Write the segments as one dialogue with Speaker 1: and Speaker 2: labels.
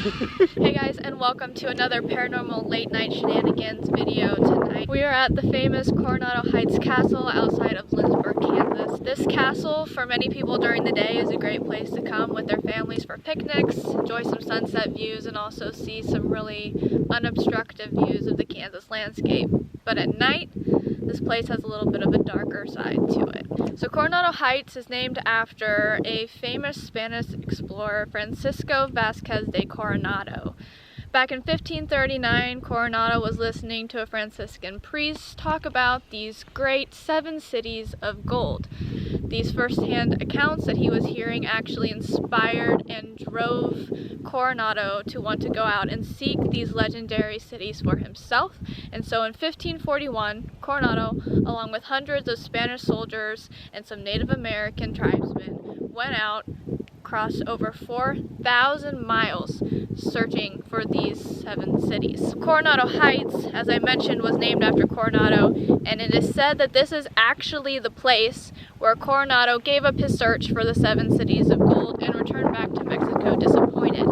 Speaker 1: Hey guys, and welcome to another Paranormal Late Night Shenanigans video tonight. We are at the famous Coronado Heights Castle outside of Lynchburg, Kansas. This castle, for many people during the day, is a great place to come with their families for picnics, enjoy some sunset views, and also see some really unobstructed views of the Kansas landscape. But at night, this place has a little bit of a darker side to it. So Coronado Heights is named after a famous Spanish explorer, Francisco Vázquez de Coronado. Back in 1539, Coronado was listening to a Franciscan priest talk about these great 7 cities of gold. These first-hand accounts that he was hearing actually inspired and drove Coronado to want to go out and seek these legendary cities for himself. And so in 1541, Coronado, along with hundreds of Spanish soldiers and some Native American tribesmen, went out, crossed over 4,000 miles searching for these 7 cities. Coronado Heights, as I mentioned, was named after Coronado, and it is said that this is actually the place where Coronado gave up his search for the 7 cities of gold and returned back to Mexico disappointed.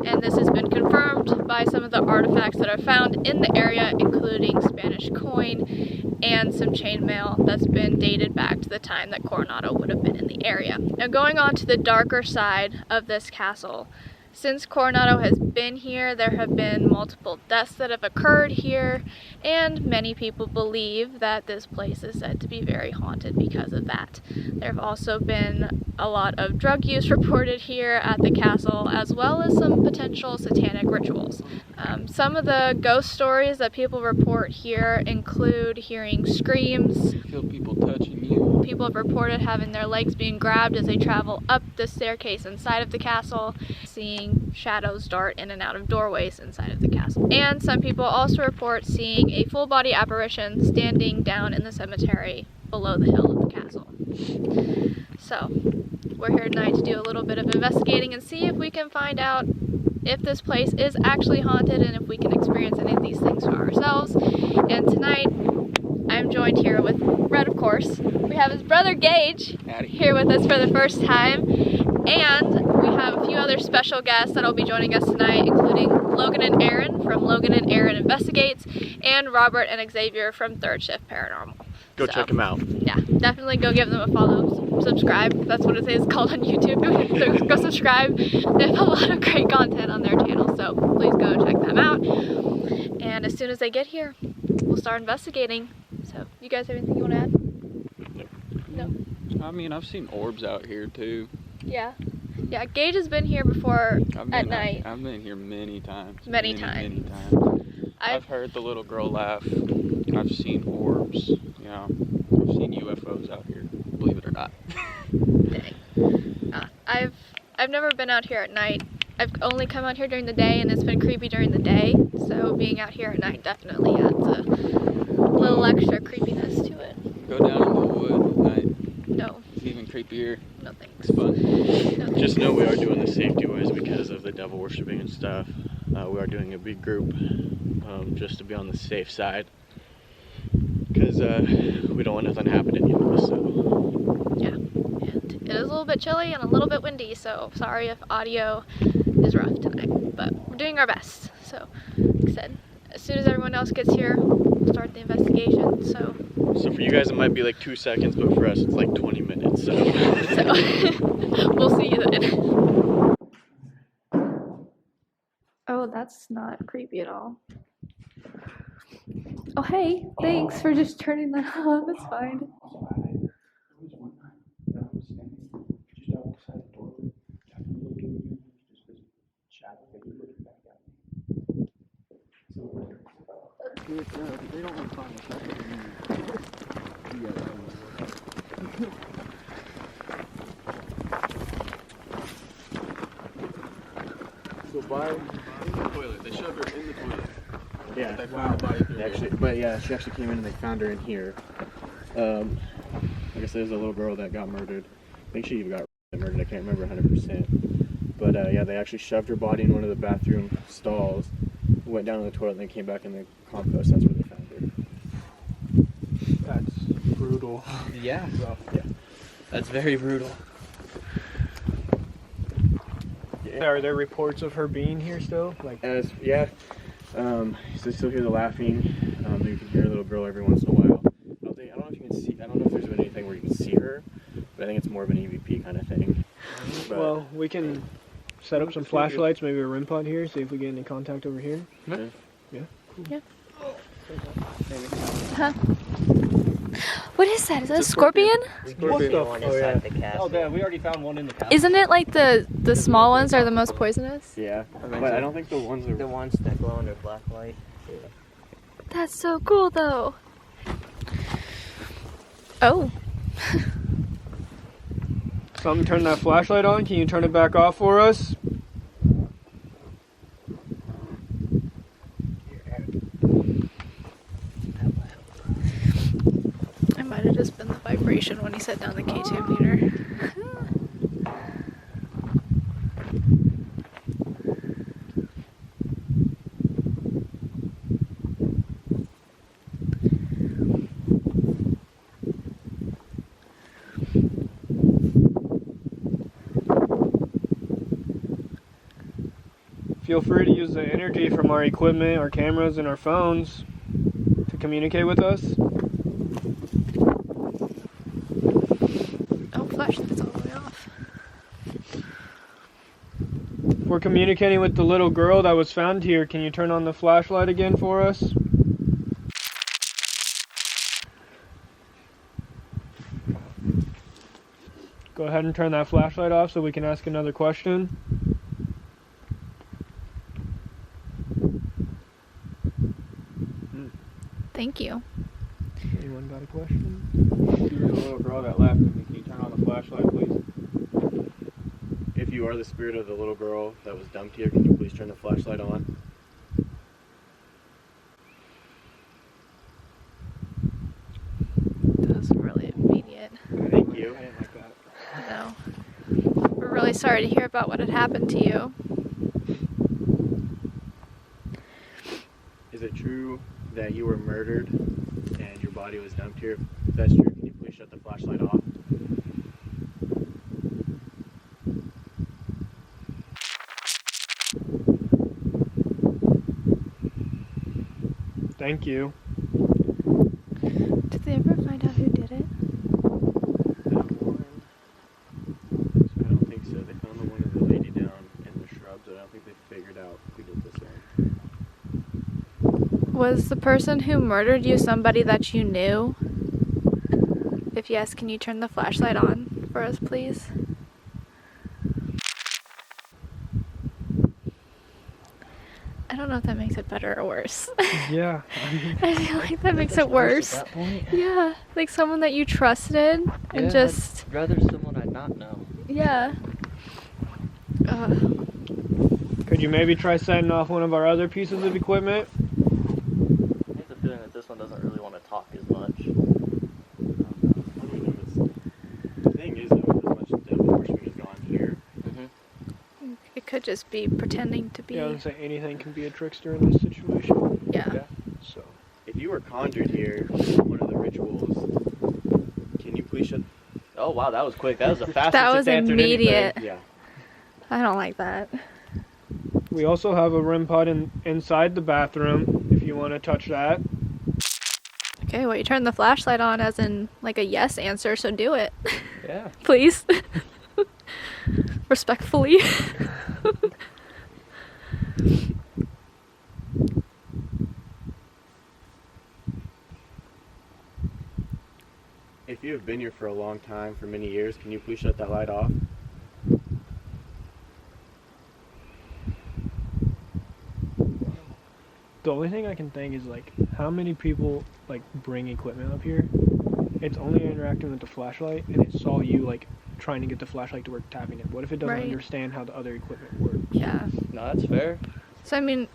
Speaker 1: And this has been confirmed by some of the artifacts that are found in the area, including Spanish coin and some chainmail that's been dated back to the time that Coronado would have been in the area. Now, going on to the darker side of this castle, since Coronado has been here, there have been multiple deaths that have occurred here, and many people believe that this place is said to be very haunted because of that. There have also been a lot of drug use reported here at the castle, as well as some potential satanic rituals. Some of the ghost stories that people report here include hearing screams.
Speaker 2: You feel people touching you.
Speaker 1: People have reported having their legs being grabbed as they travel up the staircase inside of the castle, seeing shadows dart in and out of doorways inside of the castle. And some people also report seeing a full body apparition standing down in the cemetery below the hill of the castle. So, we're here tonight to do a little bit of investigating and see if we can find out if this place is actually haunted and if we can experience any of these things for ourselves. And tonight, I'm joined here with Rhett, of course. We have his brother Gage here with us for the first time. And we have a few other special guests that will be joining us tonight, including Logan Aaron from Logan Aaron Investigates and Robert and Xavier from Third Shift Paranormal.
Speaker 3: Go check them out.
Speaker 1: Yeah, definitely go give them a follow, subscribe. That's what it is called on YouTube. So go subscribe. They have a lot of great content on their channel, so please go check them out. And as soon as they get here, we'll start investigating. So, you guys have anything you want to add? No?
Speaker 2: I mean, I've seen orbs out here too.
Speaker 1: Yeah. Yeah, Gage has been here before at night.
Speaker 2: I've been here many times.
Speaker 1: Many times.
Speaker 2: Many times. I've heard the little girl laugh. I've seen orbs. You know, I've seen UFOs out here. Believe it or not.
Speaker 1: Dang. I've never been out here at night. I've only come out here during the day, and it's been creepy during the day. So being out here at night definitely adds a little extra creepiness to it.
Speaker 2: Go down in the wood at night.
Speaker 1: No.
Speaker 2: It's even creepier.
Speaker 1: No thanks.
Speaker 2: It's fun.
Speaker 1: No.
Speaker 3: Just know we are doing the safety ways because of the devil worshipping and stuff. We are doing a big group just to be on the safe side because we don't want nothing happening to us. So.
Speaker 1: Yeah. And it is a little bit chilly and a little bit windy, so sorry if audio is rough tonight, but we're doing our best. So, like I said, as soon as everyone else gets here, we'll start the investigation. So
Speaker 3: for you guys it might be like 2 seconds, but for us it's like 20 minutes. So
Speaker 1: we'll see you then. Oh, that's not creepy at all. Oh, hey, thanks for just turning that off. It's fine.
Speaker 2: They don't want to find us. So by the toilet, they shoved her in the toilet.
Speaker 3: yeah,
Speaker 2: They found the body through
Speaker 3: she actually came in and they found her in here. Like I said, there's a little girl that got murdered. I think she even got murdered. I can't remember 100%. But yeah, they actually shoved her body in one of the bathroom stalls, went down to the toilet, and then came back in the compost. That's where they found her.
Speaker 2: That's brutal. Yeah.
Speaker 3: Yeah.
Speaker 2: That's very brutal.
Speaker 3: Yeah.
Speaker 4: Are there reports of her being here still? Like,
Speaker 3: yeah. So you still hear the laughing. You can hear a little girl every once in a while. I don't know if you can see. I don't know if there's been anything where you can see her, but I think it's more of an EVP kind of thing. But,
Speaker 4: well, we can set up some flashlights, maybe a REM pod here, see if we get any contact over here.
Speaker 3: Yeah.
Speaker 4: Yeah. Cool.
Speaker 1: Yeah. Huh? What is that? Is that a scorpion?
Speaker 4: What the?
Speaker 5: One
Speaker 4: Oh,
Speaker 5: inside
Speaker 4: yeah.
Speaker 5: the castle.
Speaker 4: Oh, damn, we already found one in the castle.
Speaker 1: Isn't it like the small ones are the most poisonous?
Speaker 3: Yeah, but I don't think the ones are.
Speaker 5: The ones that glow under black light.
Speaker 1: That's so cool though. Oh.
Speaker 4: Something turn that flashlight on. Can you turn it back off for us?
Speaker 1: It might have just been the vibration when he set down the K2 meter.
Speaker 4: Feel free to use the energy from our equipment, our cameras, and our phones to communicate with us.
Speaker 1: Oh, flashlight's all the way off.
Speaker 4: If we're communicating with the little girl that was found here, can you turn on the flashlight again for us? Go ahead and turn that flashlight off so we can ask another question.
Speaker 1: Thank you.
Speaker 4: Anyone got a question?
Speaker 2: The little girl that laughed at me, can you turn on the flashlight, please?
Speaker 3: If you are the spirit of the little girl that was dumped here, can you please turn the flashlight on?
Speaker 1: That was really immediate.
Speaker 3: Thank you.
Speaker 4: I didn't like that.
Speaker 1: No. We're really sorry to hear about what had happened to you.
Speaker 3: Is it true that you were murdered and your body was dumped here? If that's true, can you please shut the flashlight off?
Speaker 4: Thank you.
Speaker 1: Did they ever find out who did it?
Speaker 3: That one? I don't think so. They found the one of the lady down in the shrubs, but I don't think they figured out who did this one.
Speaker 1: Was the person who murdered you somebody that you knew? If yes, can you turn the flashlight on for us, please? I don't know if that makes it better or worse.
Speaker 4: Yeah.
Speaker 1: I feel like that makes it worse.
Speaker 5: At that point,
Speaker 1: Yeah, like someone that you trusted and
Speaker 5: yeah,
Speaker 1: just,
Speaker 5: I'd rather someone I not know.
Speaker 1: yeah.
Speaker 4: Could you maybe try setting off one of our other pieces of equipment?
Speaker 5: I have the feeling that this one doesn't really want to talk as much.
Speaker 3: The thing is, though, with as much devil worship has gone here,
Speaker 1: It could just be pretending to be.
Speaker 4: Yeah, I would say anything can be a trickster in this situation.
Speaker 1: Yeah.
Speaker 4: So.
Speaker 3: if you were conjured here in one of the rituals, can you please shut?
Speaker 5: Oh wow, that was quick. That was the fastest
Speaker 1: That was
Speaker 5: it's answered
Speaker 1: immediate.
Speaker 3: Yeah.
Speaker 1: I don't like that.
Speaker 4: We also have a REM pod inside the bathroom, if you want to touch that.
Speaker 1: Okay, well, you turn the flashlight on as in like a yes answer, so do it.
Speaker 5: Yeah.
Speaker 1: Please. Respectfully.
Speaker 3: If you have been here for a long time, for many years, can you please shut that light off?
Speaker 4: The only thing I can think is like how many people like bring equipment up here. It's only interacting with the flashlight, and it saw you like trying to get the flashlight to work tapping it. What if it doesn't
Speaker 1: Right.
Speaker 4: understand how the other equipment works?
Speaker 1: Yeah.
Speaker 5: No, that's fair.
Speaker 1: So, I mean,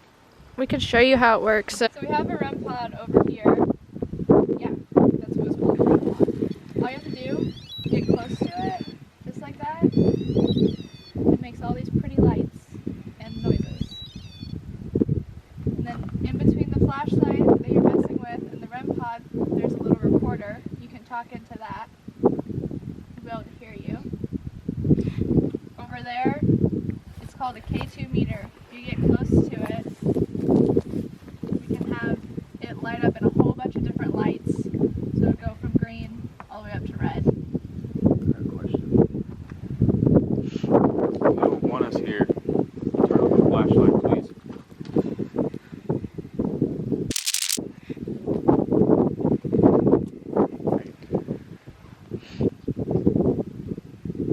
Speaker 1: we could show you how it works. So we have a REM pod over here. Yeah, that's what it's called, a REM pod. All you have to do, get close to it, just like that. It makes all these pretty lights and noises. And then in between the flashlight that you're messing with and the REM pod, there's a little recorder. You can talk into that. We'll be able to hear you. Over there, it's called called a K2 meter. If you get close to it, we can have it light up in a whole bunch of different lights. So it'll go from green all the way up to red.
Speaker 2: Good question. They don't want us here. Turn on the flashlight, please.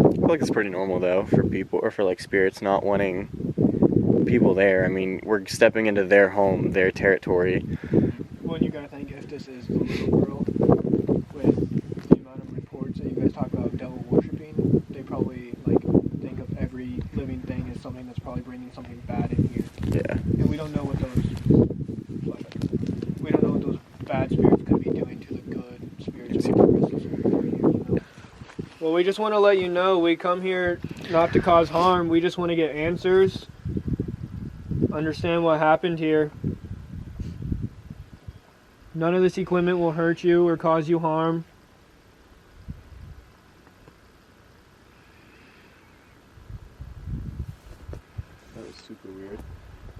Speaker 3: I feel like it's pretty normal though for people, or for like spirits not wanting people there. I mean, we're stepping into their home, their territory.
Speaker 4: Well, you gotta think if this is the little girl, with the amount of reports that you guys talk about devil worshipping, they probably like think of every living thing as something that's probably bringing something bad in here.
Speaker 3: Yeah.
Speaker 4: And we don't know what those bad spirits could be doing to the good spirits. Well, we just want to let you know we come here not to cause harm. We just want to get answers, understand what happened here. None of this equipment will hurt you or cause you harm.
Speaker 3: That was super weird.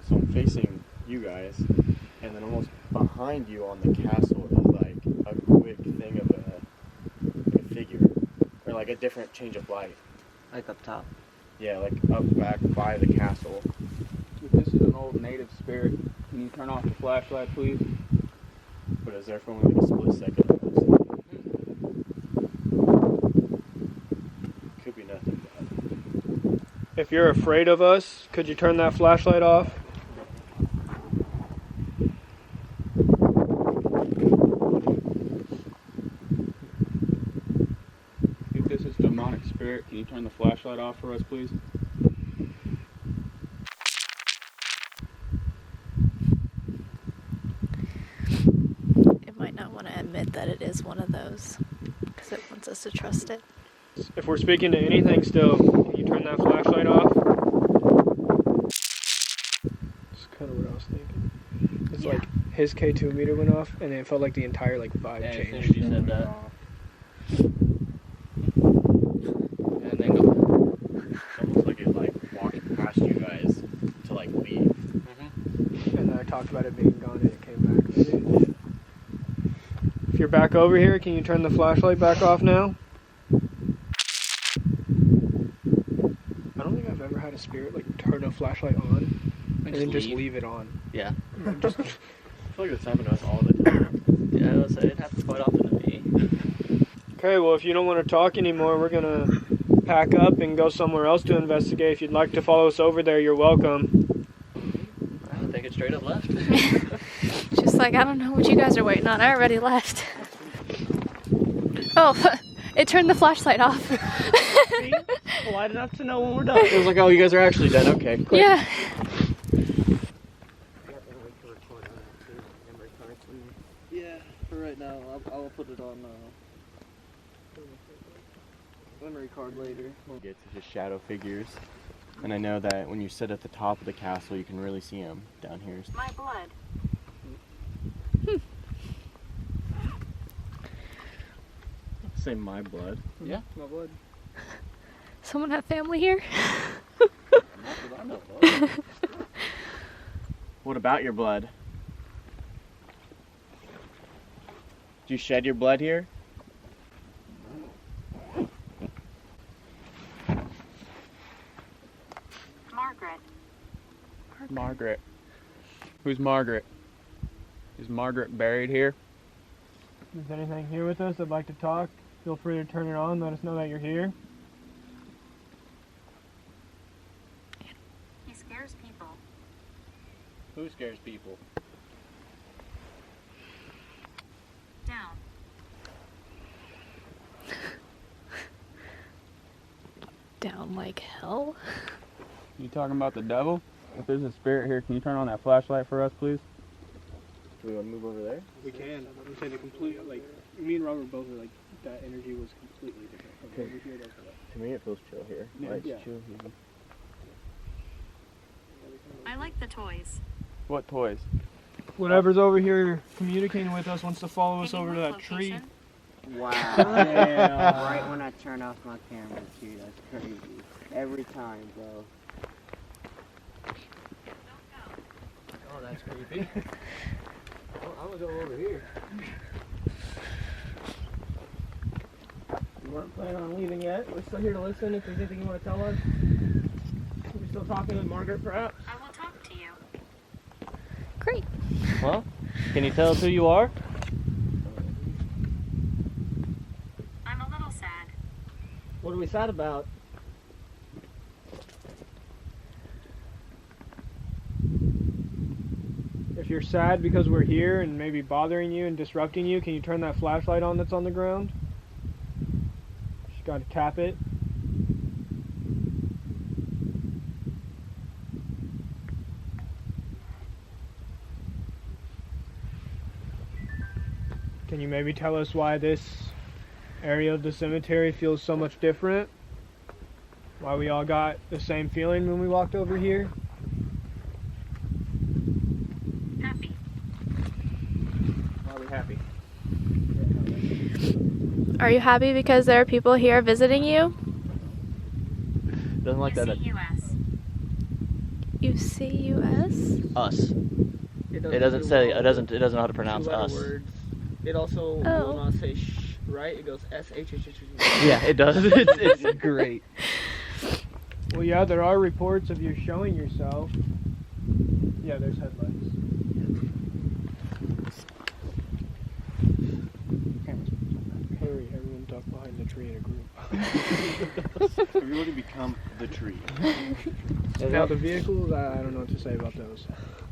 Speaker 3: So I'm facing you guys, and then almost behind you on the castle is like a quick thing of a figure, or like a different change of light.
Speaker 5: Like up top.
Speaker 3: Yeah, like up back by the castle.
Speaker 2: If this is an old native spirit, can you turn off the flashlight, please?
Speaker 3: But is there for only like a split second? Could be nothing bad.
Speaker 4: If you're afraid of us, could you turn that flashlight off?
Speaker 2: If this is demonic spirit, can you turn the flashlight off for us, please?
Speaker 1: It might not want to admit that it is one of those because it wants us to trust it.
Speaker 4: If we're speaking to anything still, can you turn that flashlight off? That's kind of what I was thinking. It's
Speaker 1: Yeah.
Speaker 4: like his K2 meter went off, and it felt like the entire like vibe
Speaker 5: Yeah, as soon
Speaker 4: changed.
Speaker 5: as you said that.
Speaker 3: And then it's almost like it like walked past you guys to like leave.
Speaker 4: And then I talked about it being gone, and it came back. Maybe. If you're back over here, can you turn the flashlight back off now? I don't think I've ever had a spirit like turn a flashlight on and then just leave it on.
Speaker 5: Yeah.
Speaker 3: I feel like it's happened to us all the time.
Speaker 5: Yeah, I would say it happens quite often to me.
Speaker 4: Okay, well, if you don't want to talk anymore, we're gonna pack up and go somewhere else to investigate. If you'd like to follow us over there, you're welcome.
Speaker 5: I think it straight up left.
Speaker 1: Just like, I don't know what you guys are waiting on. I already left. Oh, it turned the flashlight off.
Speaker 5: See? Light enough to know when we're done.
Speaker 3: It was like, oh, you guys are actually done. Okay, quick.
Speaker 1: Yeah.
Speaker 5: Yeah, for right now, I'll put it on memory card later.
Speaker 3: Get to just shadow figures. And I know that when you sit at the top of the castle, you can really see them down here.
Speaker 6: My blood.
Speaker 3: Say my blood.
Speaker 2: Yeah.
Speaker 5: My blood.
Speaker 1: Someone have family here?
Speaker 5: Not that I know of.
Speaker 3: What about your blood? Did you shed your blood here?
Speaker 6: Margaret.
Speaker 2: Margaret. Who's Margaret? Is Margaret buried here?
Speaker 4: Is anything here with us that'd like to talk? Feel free to turn it on. Let us know that you're here.
Speaker 6: He scares people.
Speaker 2: Who scares people?
Speaker 6: Down.
Speaker 1: Down like hell?
Speaker 2: You talking about the devil? If there's a spirit here, can you turn on that flashlight for us, please?
Speaker 3: Do we want to move over there?
Speaker 4: We can. I'm saying the complete, like, me and Robert both are like, that energy was completely different.
Speaker 3: Okay.
Speaker 4: Over here, that's what-
Speaker 3: To me, it feels chill here.
Speaker 4: Yeah.
Speaker 3: Lights
Speaker 4: Yeah.
Speaker 3: chill here.
Speaker 6: I like the toys.
Speaker 2: What toys?
Speaker 4: Whatever's over here communicating with us wants to follow us
Speaker 6: Any
Speaker 4: over to
Speaker 6: more
Speaker 4: that tree.
Speaker 6: location?
Speaker 7: Wow. Right when I turn off my camera, too. That's crazy. Every time, bro.
Speaker 4: Oh, that's creepy. Well, I'm gonna go over here. You weren't planning on leaving yet? We're still here to listen. If there's anything you want to tell us, we're still talking with Margaret, perhaps.
Speaker 6: I will talk to you.
Speaker 1: Great.
Speaker 5: Well, can you tell us who you are?
Speaker 6: I'm a little sad.
Speaker 4: What are we sad about? If you're sad because we're here and maybe bothering you and disrupting you, can you turn that flashlight on that's on the ground? Just gotta tap it. Can you maybe tell us why this area of the cemetery feels so much different? Why we all got the same feeling when we walked over here?
Speaker 6: Happy.
Speaker 4: Why are we happy?
Speaker 1: Are you happy because there are people here visiting you?
Speaker 5: Doesn't like that.
Speaker 6: U.S.
Speaker 1: UCUS?
Speaker 5: Us. It doesn't say. It doesn't know how to pronounce us.
Speaker 4: Words. It also
Speaker 1: Oh.
Speaker 4: will not say sh, right? It goes S-H-H-H.
Speaker 5: Yeah, it does. It's great.
Speaker 4: Well, yeah, there are reports of you showing yourself. Yeah, there's headlights. Hurry, everyone duck behind the tree in a group.
Speaker 3: Everybody become the tree.
Speaker 4: Now, the vehicles, I don't know what to say about those.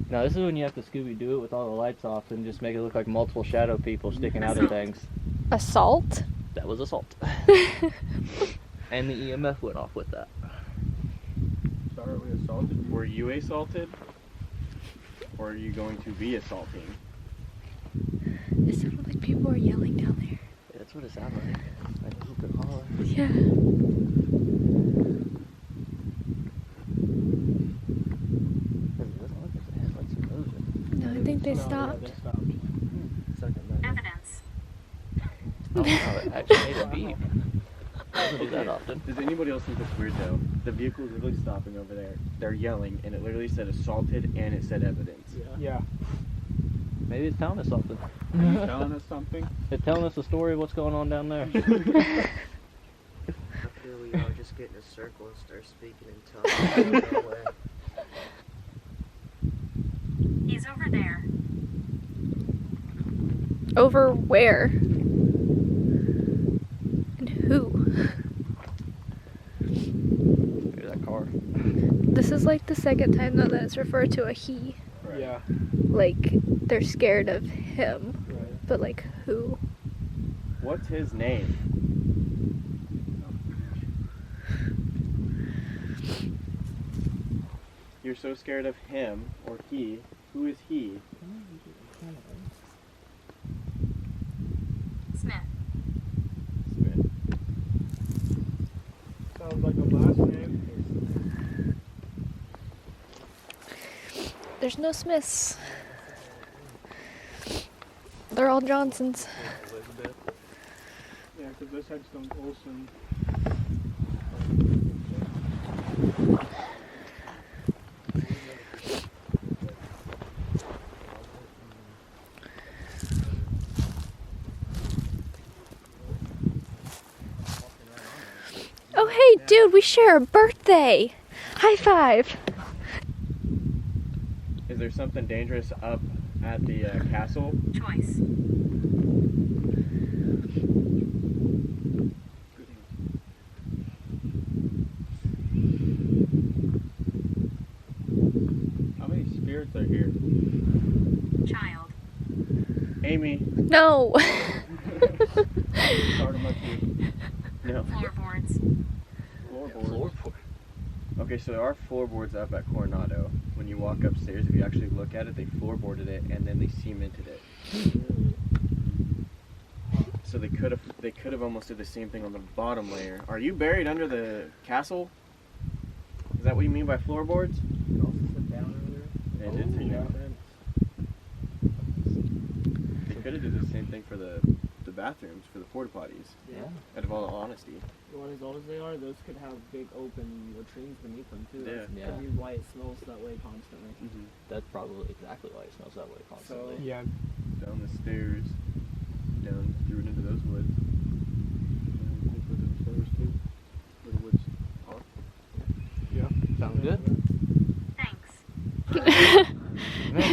Speaker 5: No, this is when you have to Scooby-Doo it with all the lights off and just make it look like multiple shadow people sticking out of things.
Speaker 1: Assault?
Speaker 5: That was assault. And the EMF went off with that.
Speaker 3: Start with assaulted. Were you assaulted? Or are you going to be assaulting?
Speaker 1: It sounded like people were yelling down there.
Speaker 5: Yeah, that's what it sounded like. Like hoop and holler.
Speaker 1: Yeah.
Speaker 5: It doesn't look like the headlights are moving.
Speaker 1: No, I think they
Speaker 4: No, yeah,
Speaker 1: stopped.
Speaker 4: they stopped.
Speaker 6: Evidence.
Speaker 5: Oh, it actually made a beep. Doesn't do that often.
Speaker 3: Does anybody else think that's weird though? The vehicle is literally stopping over there. They're yelling, and it literally said assaulted, and it said evidence.
Speaker 4: Yeah.
Speaker 5: Maybe it's telling us something.
Speaker 3: Telling us something?
Speaker 5: It's telling us the story of what's going on down there.
Speaker 7: I feel we all just get in a circle and start speaking in tongues. No way.
Speaker 6: He's over there.
Speaker 1: Over where? And who?
Speaker 5: Maybe that car.
Speaker 1: This is like the second time though that it's referred to a he.
Speaker 3: Right.
Speaker 4: Yeah.
Speaker 1: Like they're scared of him,
Speaker 4: Right.
Speaker 1: but like who?
Speaker 3: What's his name? You're so scared of him or he. Who is he?
Speaker 6: Smith.
Speaker 3: Smith.
Speaker 4: Sounds like a last name.
Speaker 1: There's no Smiths. They're all Johnsons.
Speaker 4: Yeah, because this had some Olsen.
Speaker 1: Oh hey dude, we share a birthday! High five!
Speaker 3: Is there something dangerous up at the castle?
Speaker 6: Choice.
Speaker 3: How many spirits are here?
Speaker 6: Child.
Speaker 3: Amy.
Speaker 1: No!
Speaker 3: Start 'em up here. No.
Speaker 6: Floorboards.
Speaker 3: Floorboards. Okay, so there are floorboards up at Coronado. When you walk upstairs, if you actually look at it, they floorboarded it and then they cemented it. So they could have almost did the same thing on the bottom layer. Are you buried under the castle? Is that what you mean by floorboards?
Speaker 7: You can also sit down over there.
Speaker 3: Yeah, it did say
Speaker 4: Yeah.
Speaker 3: that. They could have did the same thing for the bathrooms for the porta potties.
Speaker 5: Yeah.
Speaker 3: Out of all honesty.
Speaker 8: Well, as old as they are, those could have big open latrines beneath them too.
Speaker 3: Yeah.
Speaker 8: That's
Speaker 5: Yeah.
Speaker 8: could be why it smells that way constantly.
Speaker 3: Mm-hmm.
Speaker 5: That's probably exactly why it smells that way constantly.
Speaker 4: Yeah.
Speaker 3: Down the stairs, down through and into those woods.
Speaker 5: Sounds good.
Speaker 6: Thanks.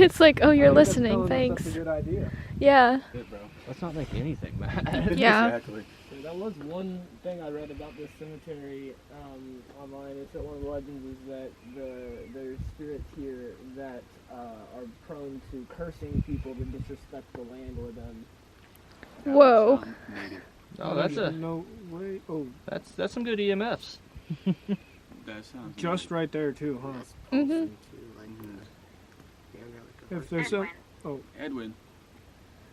Speaker 1: It's like, oh, you're
Speaker 4: I think that's
Speaker 1: listening,
Speaker 4: telling us
Speaker 1: thanks.
Speaker 4: That's a good idea.
Speaker 1: Yeah.
Speaker 3: Good, bro.
Speaker 5: Let's not make anything bad.
Speaker 1: Yeah.
Speaker 3: Exactly.
Speaker 8: So that was one thing I read about this cemetery online. It's that one of the legends is that there's spirits here that are prone to cursing people that disrespect the land or them.
Speaker 1: Whoa.
Speaker 5: Oh, that's
Speaker 4: No way. Oh,
Speaker 5: that's some good EMFs.
Speaker 2: That sounds
Speaker 4: just right there too, huh?
Speaker 1: Mhm.
Speaker 4: If there's a
Speaker 6: Edwin.
Speaker 2: Edwin.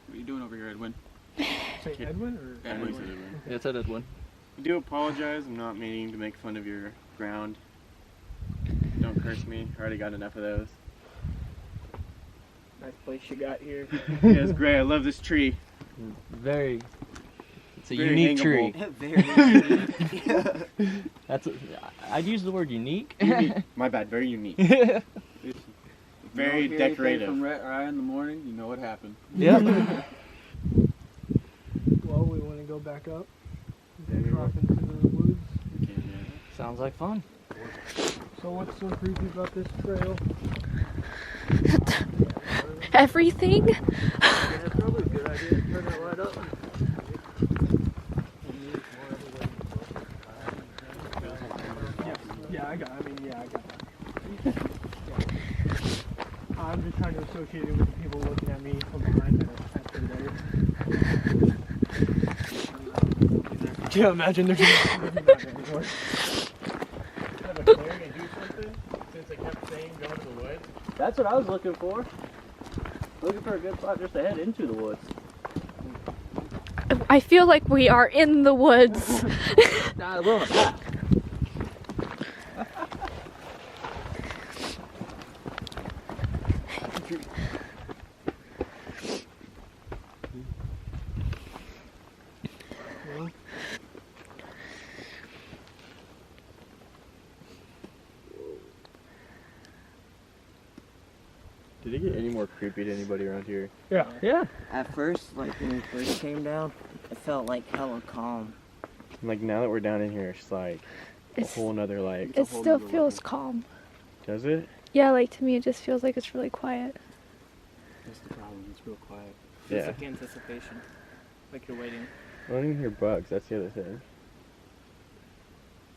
Speaker 2: What are you doing over here, Edwin?
Speaker 4: say Edwin or
Speaker 2: Edwin.
Speaker 5: Yeah, it's that one.
Speaker 3: I do apologize. I'm not meaning to make fun of your ground. Don't curse me. I already got enough of those.
Speaker 8: Nice place you got here.
Speaker 3: Yeah, it's great. I love this tree.
Speaker 5: Very. It's a
Speaker 3: Very
Speaker 5: unique
Speaker 3: hangable.
Speaker 5: tree.
Speaker 7: Very.
Speaker 5: That's. I'd use the word unique.
Speaker 3: My bad. Very unique.
Speaker 2: Very
Speaker 3: Very decorative.
Speaker 2: From Rhett or I in the morning, you know what happened.
Speaker 5: Yep.
Speaker 4: Well, we want to go back up.
Speaker 3: Yeah, we
Speaker 4: Drop into the woods.
Speaker 5: Sounds like fun.
Speaker 4: So what's so creepy about this trail?
Speaker 1: Everything?
Speaker 8: Yeah, probably a good idea to turn that light up.
Speaker 4: Yeah, I got that. I'm just trying to associate it with the people looking at me from behind and after there. Yeah, imagine there's nothing back anymore.
Speaker 3: Have a clearing and do something since I kept saying go to the woods.
Speaker 5: That's what I was looking for. Looking for a good spot just to head into the woods.
Speaker 1: I feel like we are in the woods.
Speaker 5: Nah, we're on a path.
Speaker 3: Did it get any more creepy to anybody around here?
Speaker 5: Yeah.
Speaker 7: At first, like when we first came down, it felt like hella calm.
Speaker 3: Like now that we're down in here, it's like a
Speaker 1: It's,
Speaker 3: whole nother like.
Speaker 1: it still feels calm.
Speaker 3: Does it?
Speaker 1: Yeah, like to me it just feels like it's really quiet.
Speaker 2: That's the problem, it's real quiet.
Speaker 8: It's
Speaker 3: Yeah.
Speaker 8: like anticipation. Like you're waiting.
Speaker 3: I don't even hear bugs. That's the other thing.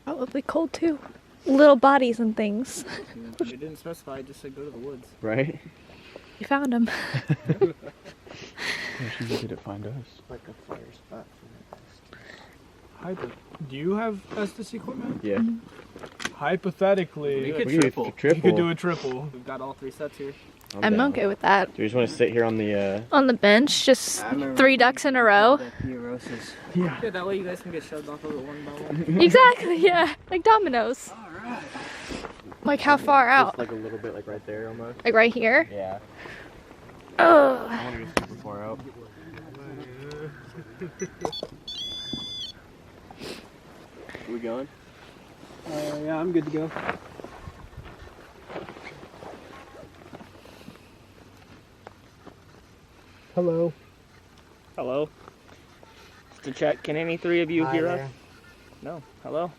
Speaker 1: Probably cold too. Little bodies and things.
Speaker 8: You didn't specify, just said go to the woods.
Speaker 3: Right?
Speaker 1: You found them.
Speaker 2: She didn't find us.
Speaker 7: Like a fire spot for the
Speaker 4: Do you have Estes equipment?
Speaker 3: Yeah.
Speaker 4: Hypothetically,
Speaker 5: We could
Speaker 3: We could
Speaker 5: triple.
Speaker 3: do a triple.
Speaker 4: you could do a triple.
Speaker 8: We've got all 3 sets here.
Speaker 1: I'm
Speaker 3: down.
Speaker 1: okay with that.
Speaker 3: Do you just want to sit here on the?
Speaker 1: On the bench, just
Speaker 7: I remember
Speaker 1: 3 ducks in a row.
Speaker 7: the neurosis.
Speaker 4: Yeah.
Speaker 8: Yeah, that way you guys can get shoved off of it one by one.
Speaker 1: Exactly, yeah. Like dominoes.
Speaker 2: Alright.
Speaker 1: Like how far
Speaker 3: Just
Speaker 1: out?
Speaker 3: like a little bit, like right there, almost.
Speaker 1: Like right here?
Speaker 3: Yeah.
Speaker 1: Ugh.
Speaker 3: I want to go super far out. We going?
Speaker 4: Yeah, I'm good to go. Hello.
Speaker 8: Hello. Just to check, can any 3 of you
Speaker 7: Hi
Speaker 8: hear
Speaker 7: there.
Speaker 8: us? No. Hello?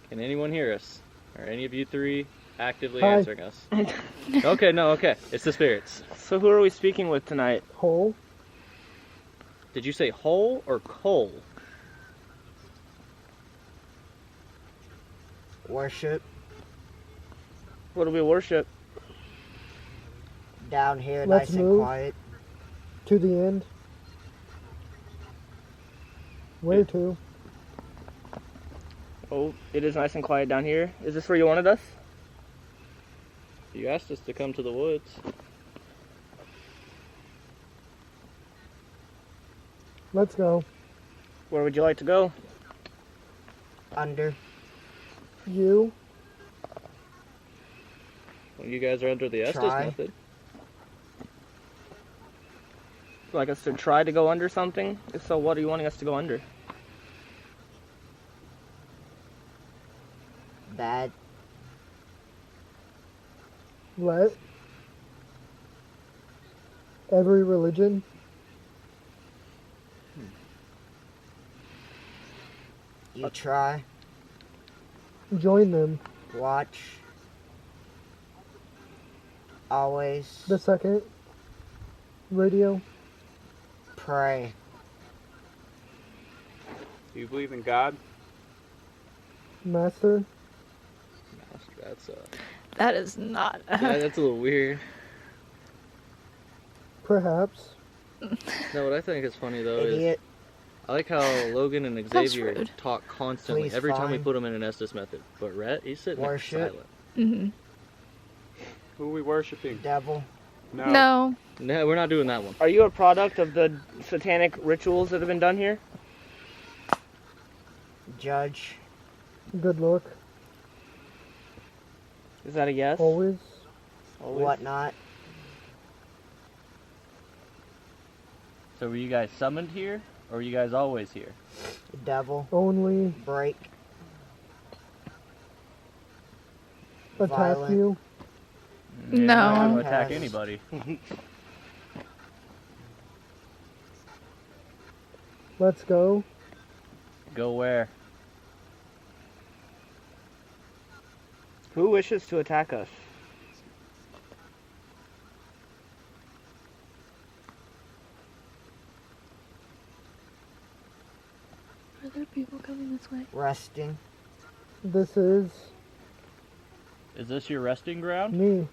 Speaker 5: Can anyone hear us? Are any of you 3 actively
Speaker 4: Hi.
Speaker 5: answering us? Okay, no, okay. It's the spirits.
Speaker 8: So who are we speaking with tonight?
Speaker 4: Hole.
Speaker 5: Did you say whole or coal?
Speaker 7: Worship
Speaker 8: What do we worship?
Speaker 7: down here,
Speaker 4: Let's
Speaker 7: nice and
Speaker 4: move.
Speaker 7: quiet.
Speaker 4: To the end. Where to?
Speaker 8: Oh, it is nice and quiet down here. Is this where you wanted us?
Speaker 5: You asked us to come to the woods.
Speaker 4: Let's go.
Speaker 8: Where would you like to go?
Speaker 7: Under.
Speaker 4: You.
Speaker 5: Well, you guys are under the Estes
Speaker 7: Try.
Speaker 5: method.
Speaker 8: like us to try to go under something? If so, what are you wanting us to go under?
Speaker 7: Bad.
Speaker 9: Rhett. Every religion.
Speaker 7: You try.
Speaker 9: Join them.
Speaker 7: Watch. Always.
Speaker 9: The second. Radio.
Speaker 7: Pray.
Speaker 2: Do you believe in God?
Speaker 9: Master.
Speaker 5: That's
Speaker 1: That is not.
Speaker 5: yeah, that's a little weird.
Speaker 9: Perhaps.
Speaker 5: No, what I think is funny though is
Speaker 7: Idiot.
Speaker 5: I like how Logan and
Speaker 1: That's
Speaker 5: Xavier
Speaker 1: rude.
Speaker 5: talk constantly
Speaker 7: Please
Speaker 5: every time we
Speaker 7: fine.
Speaker 5: put them in an Estes method. But Rhett, he's sitting there
Speaker 7: Worship.
Speaker 5: silent.
Speaker 1: hmm
Speaker 2: Who are we worshiping?
Speaker 7: Devil.
Speaker 1: No.
Speaker 5: No, we're not doing that one.
Speaker 8: Are you a product of the satanic rituals that have been done here?
Speaker 7: Judge.
Speaker 9: Good luck.
Speaker 8: Is that a yes?
Speaker 9: Always.
Speaker 8: Always?
Speaker 7: Whatnot.
Speaker 5: So were you guys summoned here, or were you guys always here?
Speaker 7: Devil.
Speaker 9: Only
Speaker 7: Break.
Speaker 9: attack
Speaker 7: Violent.
Speaker 9: you.
Speaker 5: Yeah,
Speaker 1: No.
Speaker 5: I'm not gonna attack
Speaker 7: Yes.
Speaker 5: anybody.
Speaker 9: Let's go.
Speaker 5: Go where?
Speaker 8: Who wishes to attack us?
Speaker 1: Are there people coming this way?
Speaker 7: Resting.
Speaker 9: This is
Speaker 5: Is this your resting ground?
Speaker 9: me.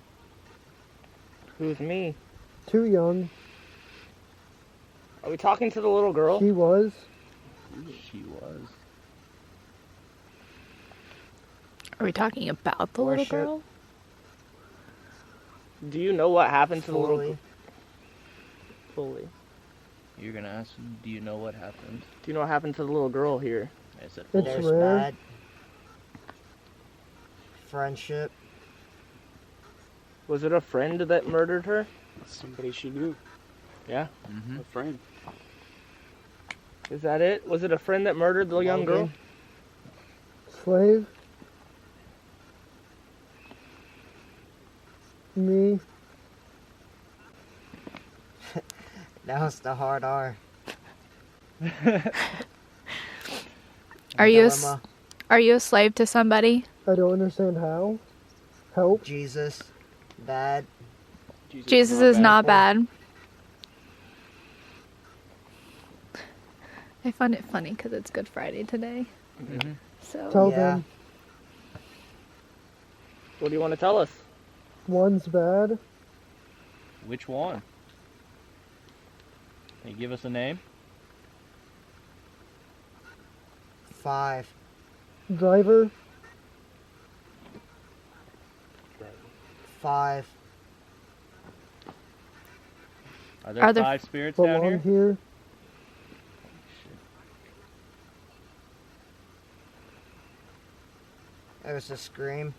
Speaker 8: Who's me?
Speaker 9: Too young.
Speaker 8: Are we talking to the little girl?
Speaker 9: He was.
Speaker 5: She was.
Speaker 1: Are we talking about the little
Speaker 7: Worship.
Speaker 1: girl?
Speaker 8: Do you know what happened to the little
Speaker 7: Fully.
Speaker 8: girl? Fully.
Speaker 5: You're gonna ask, do you know what happened?
Speaker 8: Do you know what happened to the little girl here?
Speaker 5: I said,
Speaker 9: It's
Speaker 7: There's
Speaker 9: rare.
Speaker 7: bad. Friendship.
Speaker 8: Was it a friend that murdered her?
Speaker 2: Somebody she knew.
Speaker 8: Yeah.
Speaker 5: mm-hmm.
Speaker 2: A friend.
Speaker 8: Is that it? Was it a friend that murdered the young girl?
Speaker 7: Logan.
Speaker 9: Slave. Me.
Speaker 7: That was the hard R.
Speaker 1: Are you
Speaker 7: Dilemma.
Speaker 1: are you a slave to somebody?
Speaker 9: I don't understand how. Help.
Speaker 7: Jesus. Bad.
Speaker 1: Jesus is not bad. I find it funny because it's Good Friday today.
Speaker 5: Mm-hmm.
Speaker 1: So
Speaker 9: Tell
Speaker 7: Yeah.
Speaker 9: them.
Speaker 8: What do you want to tell us?
Speaker 9: One's bad.
Speaker 5: Which one? Can you give us a name?
Speaker 7: 5.
Speaker 9: Driver.
Speaker 7: 5.
Speaker 5: Are there
Speaker 1: Are there-
Speaker 5: 5 spirits down
Speaker 9: Belong
Speaker 5: here?
Speaker 9: here.
Speaker 7: There was a scream.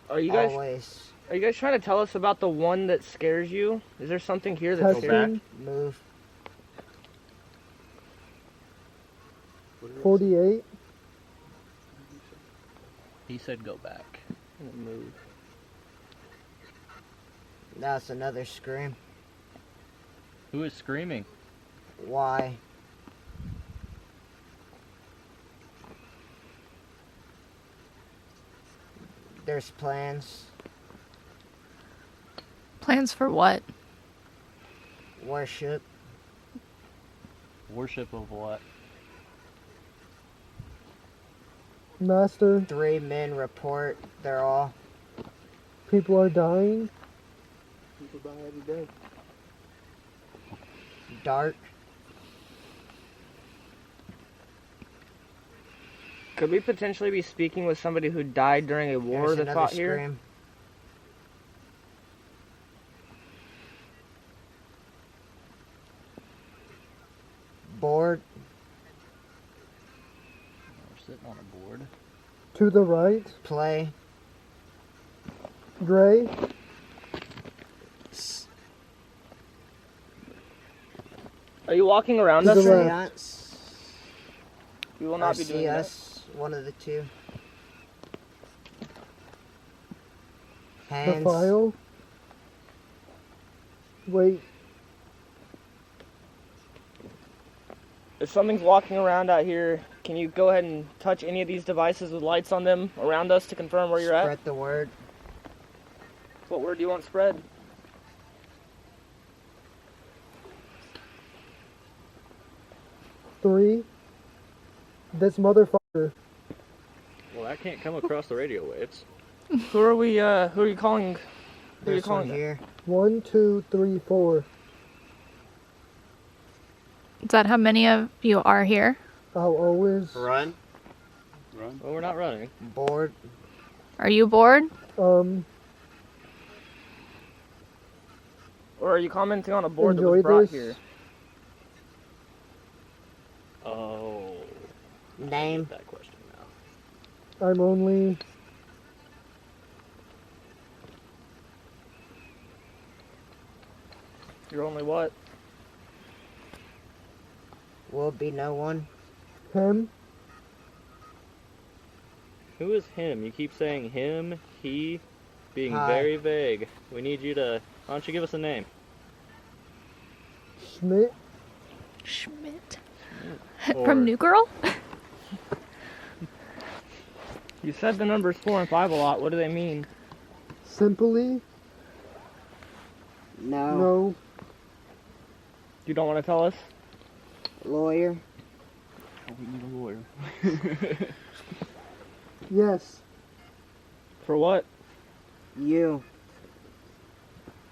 Speaker 8: Are you guys
Speaker 7: Always.
Speaker 8: are you guys trying to tell us about the one that scares you? Is there something here that scares
Speaker 9: Testing.
Speaker 7: Move.
Speaker 9: 48.
Speaker 5: He said go back.
Speaker 8: you? Move.
Speaker 7: That's another scream.
Speaker 5: Who is screaming?
Speaker 7: Why? There's plans.
Speaker 1: plans for what?
Speaker 7: Worship.
Speaker 5: Worship of what?
Speaker 9: Master.
Speaker 7: 3 men report. They're all.
Speaker 9: People are dying.
Speaker 8: People die every day.
Speaker 7: Dark.
Speaker 8: Could we potentially be speaking with somebody who died during a war
Speaker 7: There's
Speaker 8: that
Speaker 7: another
Speaker 8: fought here?
Speaker 7: scream. Board.
Speaker 5: We're sitting on a board.
Speaker 9: To the right.
Speaker 7: Play.
Speaker 9: Gray.
Speaker 8: Are you walking around
Speaker 9: To
Speaker 8: us?
Speaker 9: the
Speaker 7: See
Speaker 9: left.
Speaker 7: us?
Speaker 8: You will
Speaker 7: Or
Speaker 8: not be
Speaker 7: see
Speaker 8: doing that.
Speaker 7: us? One of the two.
Speaker 9: The
Speaker 7: Hands.
Speaker 9: file. Wait.
Speaker 8: If something's walking around out here, can you go ahead and touch any of these devices with lights on them around us to confirm where you're at?
Speaker 7: Spread the word.
Speaker 8: What word do you want spread?
Speaker 9: 3. This motherfucker.
Speaker 5: Well, that can't come across the radio waves.
Speaker 8: Who are we, who are you calling? Who are you
Speaker 7: This one
Speaker 8: calling?
Speaker 7: here.
Speaker 9: 1, 2, 3, 4.
Speaker 1: Is that how many of you are here?
Speaker 9: I'll always.
Speaker 2: Run.
Speaker 5: Well, we're not running.
Speaker 7: Board.
Speaker 1: Are you bored?
Speaker 8: Or are you commenting on a board that
Speaker 9: Enjoy
Speaker 8: was brought
Speaker 9: this.
Speaker 8: here?
Speaker 5: Oh.
Speaker 7: Name.
Speaker 5: That question now.
Speaker 9: I'm only.
Speaker 8: You're only what?
Speaker 7: Will be no one.
Speaker 9: Him.
Speaker 5: Who is him? You keep saying him, he, being
Speaker 7: Hi.
Speaker 5: very vague. We need you to. Why don't you give us a name?
Speaker 9: Schmidt.
Speaker 1: Schmidt.
Speaker 5: Or-
Speaker 1: From New Girl?
Speaker 8: You said the numbers 4 and 5 a lot. What do they mean?
Speaker 9: Simply.
Speaker 7: No.
Speaker 9: No.
Speaker 8: You don't want to tell us?
Speaker 7: Lawyer.
Speaker 2: Oh, we need a lawyer.
Speaker 9: Yes.
Speaker 8: For what?
Speaker 7: You.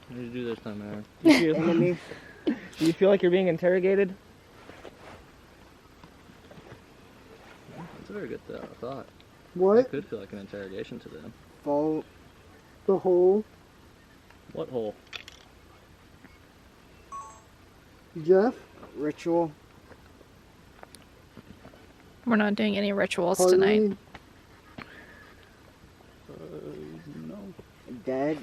Speaker 5: What did you do this time, Aaron?
Speaker 8: Do you feel,
Speaker 7: Enemy.
Speaker 8: do you feel like you're being interrogated?
Speaker 5: That's a very good thought. It
Speaker 9: What?
Speaker 5: could feel like an interrogation to them.
Speaker 7: Fold.
Speaker 9: The hole.
Speaker 5: What hole?
Speaker 9: Jeff.
Speaker 7: Ritual.
Speaker 1: We're not doing any rituals tonight.
Speaker 9: Harley.
Speaker 2: No.
Speaker 7: Dead.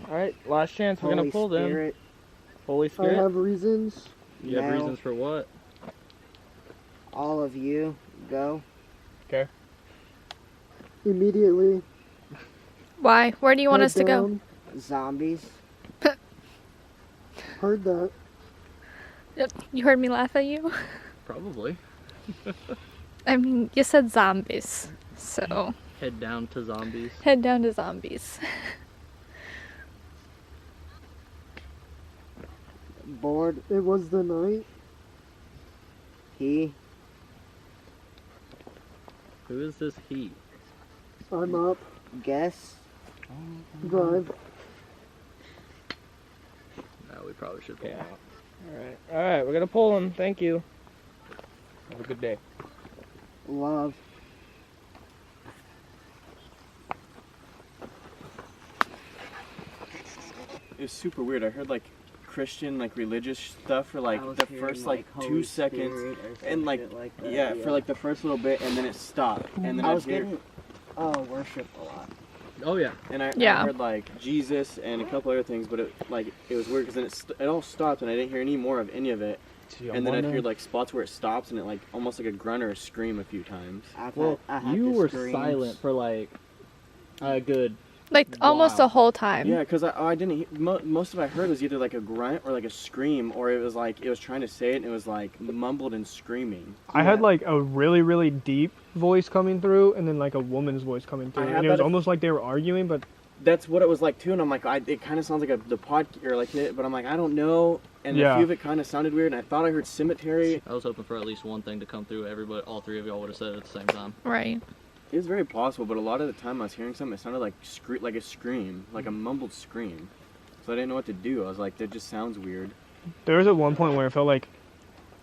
Speaker 8: Alright, last chance. We're going
Speaker 7: Holy
Speaker 8: to pull them.
Speaker 7: Spirit.
Speaker 8: Holy
Speaker 9: I
Speaker 8: Spirit?
Speaker 9: have reasons.
Speaker 5: You have
Speaker 7: No.
Speaker 5: reasons for what?
Speaker 7: All of you. Go.
Speaker 9: Immediately.
Speaker 1: Why? Where do you want
Speaker 9: Head
Speaker 1: us to go?
Speaker 9: down.
Speaker 7: Zombies.
Speaker 9: Heard that.
Speaker 1: Yep. You heard me laugh at you?
Speaker 5: Probably.
Speaker 1: I mean, you said zombies. So,
Speaker 5: Head down to zombies.
Speaker 1: head down to zombies.
Speaker 7: Board.
Speaker 9: It was the night.
Speaker 7: He.
Speaker 5: Who is this he?
Speaker 9: I'm up.
Speaker 7: Guess.
Speaker 9: Drive.
Speaker 5: No, we probably should pull
Speaker 2: Yeah.
Speaker 5: out.
Speaker 8: Alright, we're going to pull them. Thank you.
Speaker 2: Have a good day.
Speaker 7: Love.
Speaker 3: It was super weird. I heard like Christian, like religious stuff for like
Speaker 7: I was
Speaker 3: the
Speaker 7: hearing,
Speaker 3: first like
Speaker 7: Holy
Speaker 3: 2 seconds,
Speaker 7: Spirit or some
Speaker 3: and like
Speaker 7: shit like that,
Speaker 3: yeah, for like the first little bit, and then it stopped, and then
Speaker 7: I
Speaker 3: I'd
Speaker 7: was
Speaker 3: hear,
Speaker 7: getting worship a lot.
Speaker 5: Oh yeah.
Speaker 3: and I
Speaker 1: Yeah.
Speaker 3: heard like Jesus and a couple other things, but it was weird because then it all stopped, and I didn't hear any more of any of it, and then I'd hear like spots where it stops, and it like almost like a grunt or a scream a few times.
Speaker 5: Well,
Speaker 7: I had
Speaker 5: you
Speaker 7: the
Speaker 5: were
Speaker 7: screams.
Speaker 5: silent for like a good.
Speaker 1: Like, almost the
Speaker 5: Wow.
Speaker 1: whole time.
Speaker 3: Yeah, because I didn't. Most of what I heard was either like a grunt or like a scream, or it was like it was trying to say it and it was like mumbled and screaming.
Speaker 10: I had like a really, really deep voice coming through, and then like a woman's voice coming through,
Speaker 3: had
Speaker 10: and it was
Speaker 3: that-
Speaker 10: almost like they were arguing. But
Speaker 3: That's what it was like too, and I'm like, it kind of sounds like the pod or like it, but I'm like, I don't know. And
Speaker 10: Yeah.
Speaker 3: a few of it kind of sounded weird, and I thought I heard cemetery.
Speaker 5: I was hoping for at least one thing to come through. Everybody, all three of y'all would have said it at the same time.
Speaker 1: Right.
Speaker 3: It was very possible, but a lot of the time I was hearing something, it sounded like like a scream, like a mumbled scream. So I didn't know what to do. I was like, that just sounds weird.
Speaker 10: there was at one point where it felt like,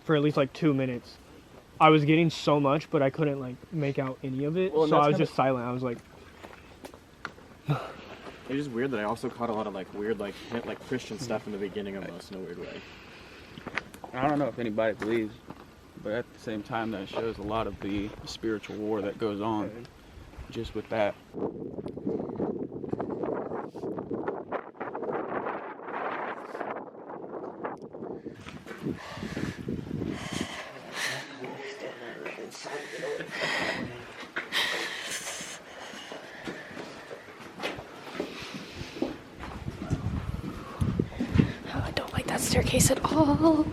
Speaker 10: for at least like 2 minutes, I was getting so much, but I couldn't like make out any of it.
Speaker 3: Well, and
Speaker 10: So
Speaker 3: that's
Speaker 10: I was
Speaker 3: kinda-
Speaker 10: just silent. I was like,
Speaker 3: It was just weird that I also caught a lot of like weird like Christian stuff in the beginning almost in a weird way.
Speaker 2: I don't know if anybody believes, but at the same time, that shows a lot of the spiritual war that goes on just with that.
Speaker 1: Oh, I don't like that staircase at all.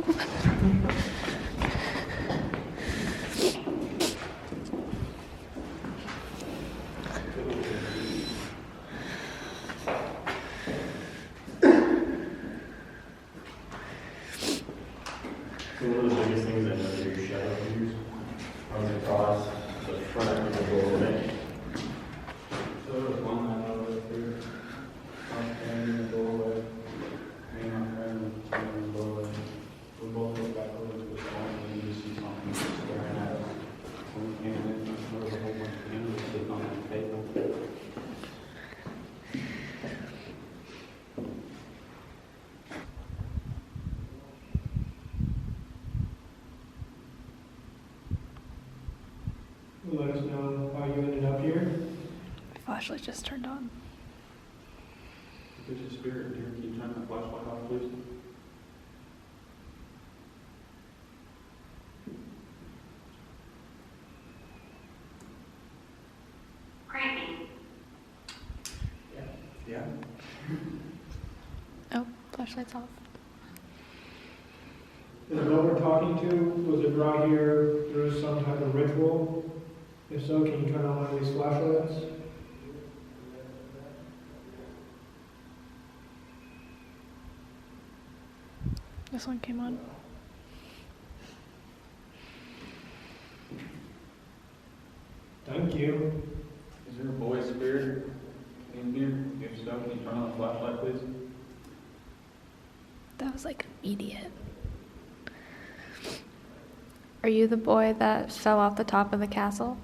Speaker 3: So one of the biggest things I know your shadow figures runs across the front of the doorway.
Speaker 2: So there's one I know right here. I'm standing in the doorway. Me and my friend were standing in the doorway. We both look back over to the corner and we just see something staring at us. When we came in, there was a whole bunch of animals sitting on that table.
Speaker 10: Let us know how you ended up here.
Speaker 1: My flashlight just turned on.
Speaker 2: If there's a spirit in here, can you turn that flashlight off, please?
Speaker 6: Creepy.
Speaker 2: Yeah.
Speaker 1: Oh, flashlight's off.
Speaker 10: The girl we're talking to, was it brought here through some type of ritual? If so, can you turn on one of these flashlights?
Speaker 1: This one came on.
Speaker 10: Thank you.
Speaker 2: Is there a boy spirit in here? If so, can you turn on the flashlight, please?
Speaker 1: That was like immediate. Are you the boy that fell off the top of the castle?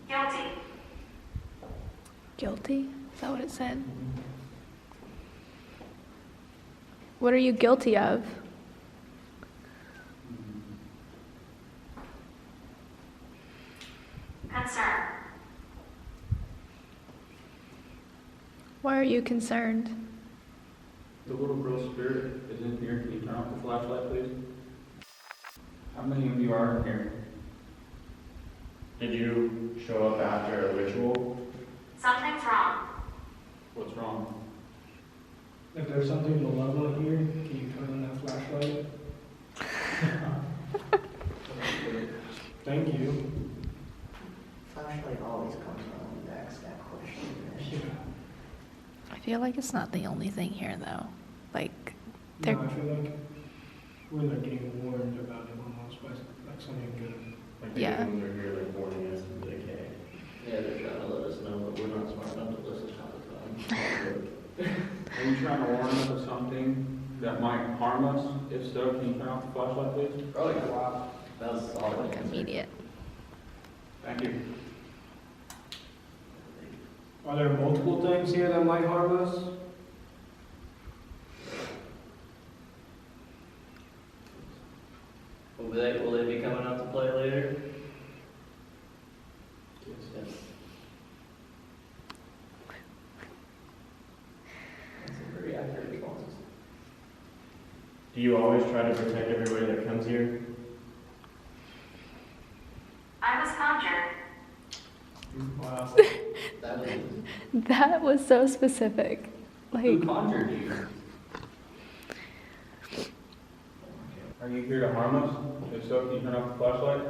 Speaker 6: Guilty.
Speaker 1: Guilty? Is that what it said? What are you guilty of?
Speaker 6: Concern.
Speaker 1: Why are you concerned?
Speaker 2: The little girl spirit is in here. Can you turn off the flashlight, please? How many of you are in here?
Speaker 3: Did you show up after a ritual?
Speaker 6: Something's wrong.
Speaker 2: What's wrong?
Speaker 10: If there's something malevolent here, can you turn on that flashlight? Thank you.
Speaker 7: Flashlight always comes on when you ask that question.
Speaker 1: I feel like it's not the only thing here though. Like,
Speaker 10: No, I feel like we're like getting warned about it almost by like something good.
Speaker 3: Like the
Speaker 1: Yeah.
Speaker 3: demons are here like warning us to be like, hey.
Speaker 5: Yeah, they're trying to let us know, but we're not smart enough to listen all the time.
Speaker 2: Are you trying to warn us of something that might harm us? If so, can you turn off the flashlight, please?
Speaker 5: Oh, yeah, wow. That was a solid
Speaker 1: like
Speaker 5: answer.
Speaker 1: immediate.
Speaker 2: Thank you.
Speaker 10: Are there multiple things here that might harm us?
Speaker 5: Will they be coming out to play later? Yes. That's some pretty accurate responses.
Speaker 3: Do you always try to protect everybody that comes here?
Speaker 6: I was conjured.
Speaker 10: Wow.
Speaker 1: That was so specific.
Speaker 5: Who
Speaker 1: Like,
Speaker 5: conjured you?
Speaker 2: Are you here to harm us? If so, can you turn off the flashlight?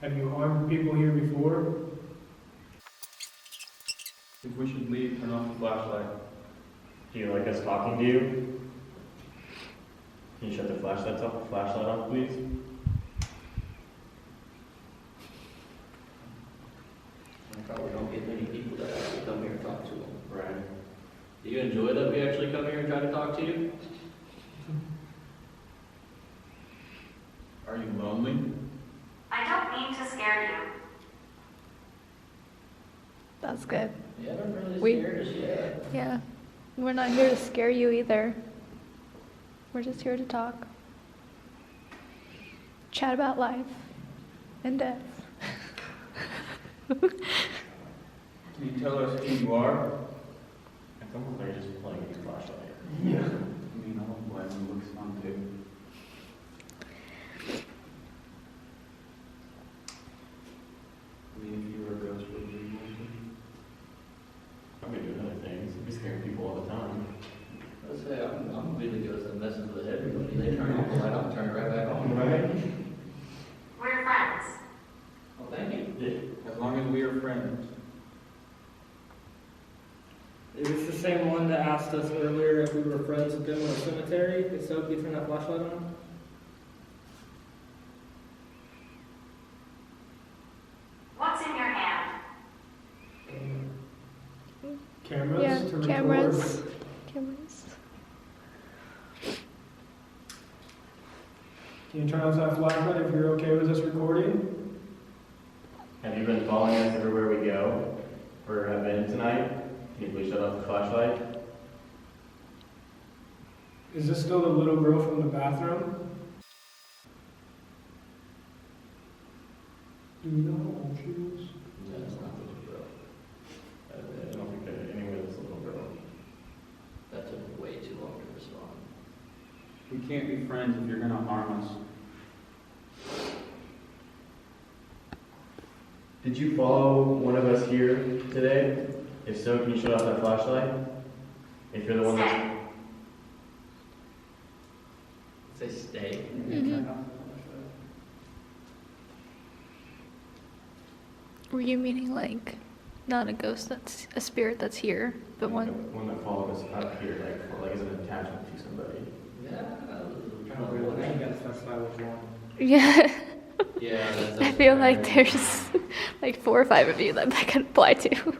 Speaker 10: Have you harmed people here before?
Speaker 2: If we should leave, turn off the flashlight.
Speaker 3: Do you like us talking to you? Can you shut the flashlight off, please?
Speaker 5: I probably don't get many people that actually come here and talk to them.
Speaker 3: Right.
Speaker 5: Do you enjoy that we actually come here and try to talk to you?
Speaker 2: Are you lonely?
Speaker 6: I don't mean to scare you.
Speaker 1: that's good.
Speaker 5: You haven't really
Speaker 1: We-
Speaker 5: scared us yet.
Speaker 1: Yeah. We're not here to scare you either. We're just here to talk. Chat about life and death.
Speaker 2: Can you tell us who you are?
Speaker 3: I'll be doing other things. I'll be scaring people all the time.
Speaker 5: Let's say I'm really good at messes with everybody. They turn off the light, I'll turn it right back on.
Speaker 3: Right?
Speaker 6: We're friends.
Speaker 5: Well, thank you.
Speaker 3: Yeah. As long as we are friends.
Speaker 8: Is this the same one that asked us earlier if we were friends with them in the cemetery? If so, can you turn that flashlight on?
Speaker 6: What's in your hand?
Speaker 10: Cameras
Speaker 1: Yeah,
Speaker 10: to record.
Speaker 1: cameras. Cameras.
Speaker 10: Can you turn off that flashlight if you're okay with us recording?
Speaker 3: Have you been following us everywhere we go? Or have been tonight? Can you please shut off the flashlight?
Speaker 10: Is this still the little girl from the bathroom? Do you know how old she was?
Speaker 3: No, it's not the little girl. I don't think that anyone is a little girl.
Speaker 5: That took way too long to respond.
Speaker 2: We can't be friends if you're gonna harm us.
Speaker 3: Did you follow one of us here today? If so, can you shut off that flashlight? If you're the one that's...
Speaker 5: Say stay.
Speaker 1: Were you meaning like not a ghost that's a spirit that's here, but one?
Speaker 3: One that followed us up here, like as an attachment to somebody.
Speaker 5: Yeah.
Speaker 8: Now you gotta specify which one.
Speaker 1: Yeah.
Speaker 5: Yeah,
Speaker 1: I feel like there's like 4 or 5 of you that could apply to.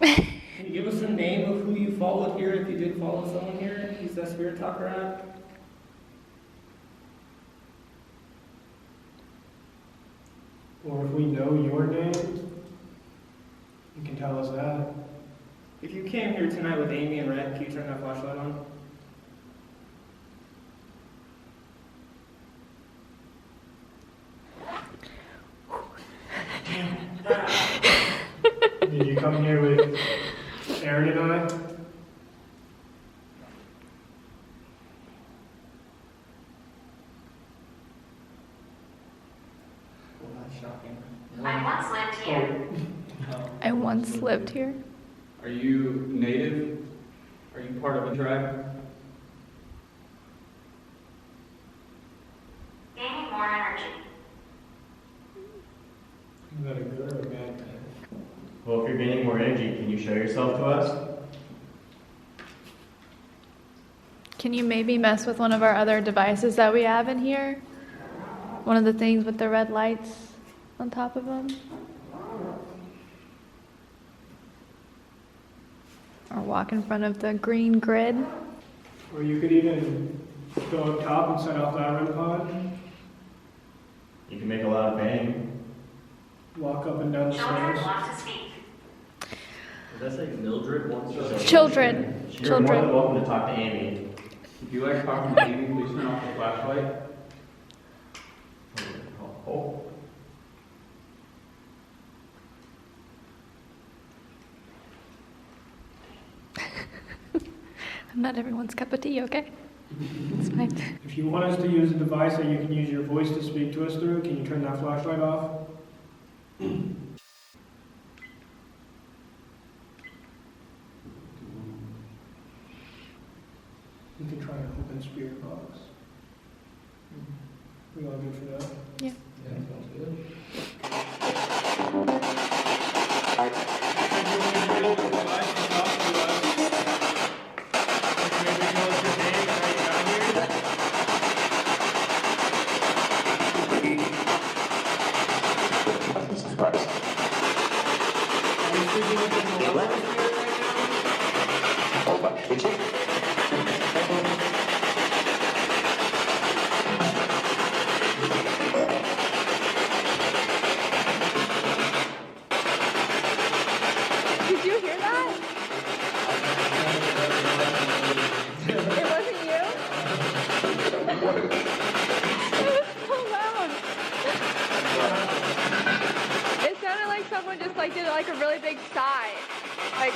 Speaker 8: Can you give us a name of who you followed here if you did follow someone here? Who's that spirit talker at?
Speaker 10: Or if we know your name, you can tell us that.
Speaker 8: If you came here tonight with Amy and Rhett, can you turn that flashlight on?
Speaker 10: Did you come here with Aaron and I?
Speaker 8: Well, that's shocking.
Speaker 6: I once lived here.
Speaker 1: I once lived here.
Speaker 2: Are you native? Are you part of a tribe?
Speaker 6: Gaining more energy.
Speaker 10: Is that a good or a bad thing?
Speaker 3: Well, if you're gaining more energy, can you show yourself to us?
Speaker 1: Can you maybe mess with one of our other devices that we have in here? One of the things with the red lights on top of them? Or walk in front of the green grid?
Speaker 10: Or you could even go up top and set off that REM pod,
Speaker 3: You can make a loud bang.
Speaker 10: walk up and down the
Speaker 6: Children
Speaker 10: stairs.
Speaker 6: want to speak.
Speaker 5: Does that say Mildred wants to?
Speaker 1: Children.
Speaker 3: You're more than
Speaker 1: Children.
Speaker 3: welcome to talk to Amy.
Speaker 2: If you like talking to Amy, please turn off the flashlight.
Speaker 3: Oh.
Speaker 1: I'm not everyone's cup of tea, okay? It's fine.
Speaker 10: If you want us to use a device that you can use your voice to speak to us through, can you turn that flashlight off? You can try an open spirit box. We all good for that?
Speaker 1: Yeah.
Speaker 5: Yeah, sounds good.
Speaker 1: Did you hear that? It wasn't you? It was so loud. It sounded like someone just like did like a really big sigh. Like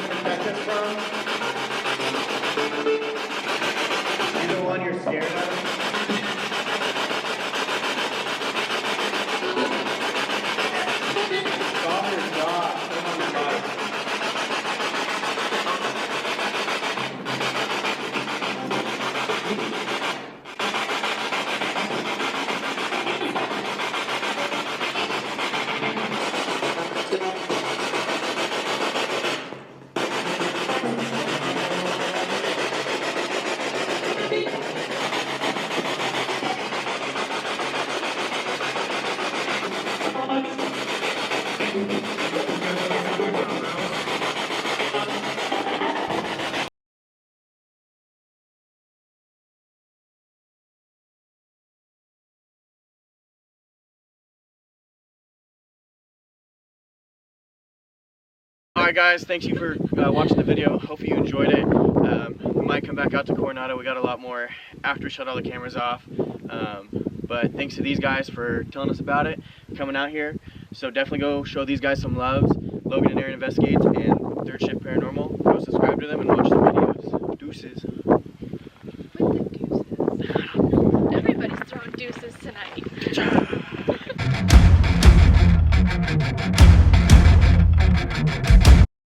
Speaker 3: protect us from? You're the one you're scared of? Stop your dog. Put him on the bike. Alright guys, thank you for watching the video. Hopefully you enjoyed it. We might come back out to Coronado. We got a lot more after we shut all the cameras off. But thanks to these guys for telling us about it, coming out here. So definitely go show these guys some loves. Logan and Aaron Investigates and Third Shift Paranormal. Go subscribe to them and watch the videos. Deuces.
Speaker 1: With the deuces. Everybody's throwing deuces